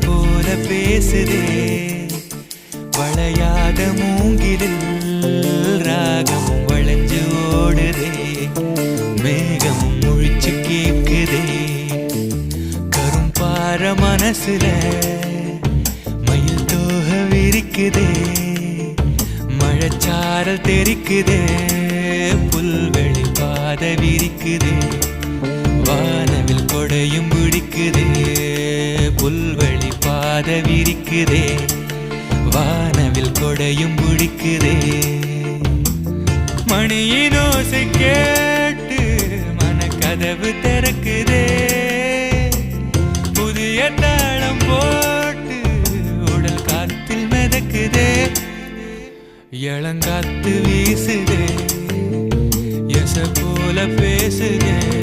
போல பேசுதே வளையாத மூங்கிலில் ராகமும் வளைஞ்சு ஓடுதே மேகமும் முழிச்சு கேக்குதே கரும்பார மனசுல மயில் தோக விரிக்குதே மழைச்சாரல் தெரிக்குதே புல்வெளி பாத விரிக்குதே வானவில் கொடையும் பிடிக்குதே புல்வெளி பாத விரிக்குதே வானவில் கொடையும் பிடிக்குதே மணியின் ஓசை கேட்டு மனக்கதவு திறக்குதே புதிய தாளம் போட்டு உடல் காத்தில் மிதக்குதே இளங்காத்து வீசுதே எச போல பேசுதே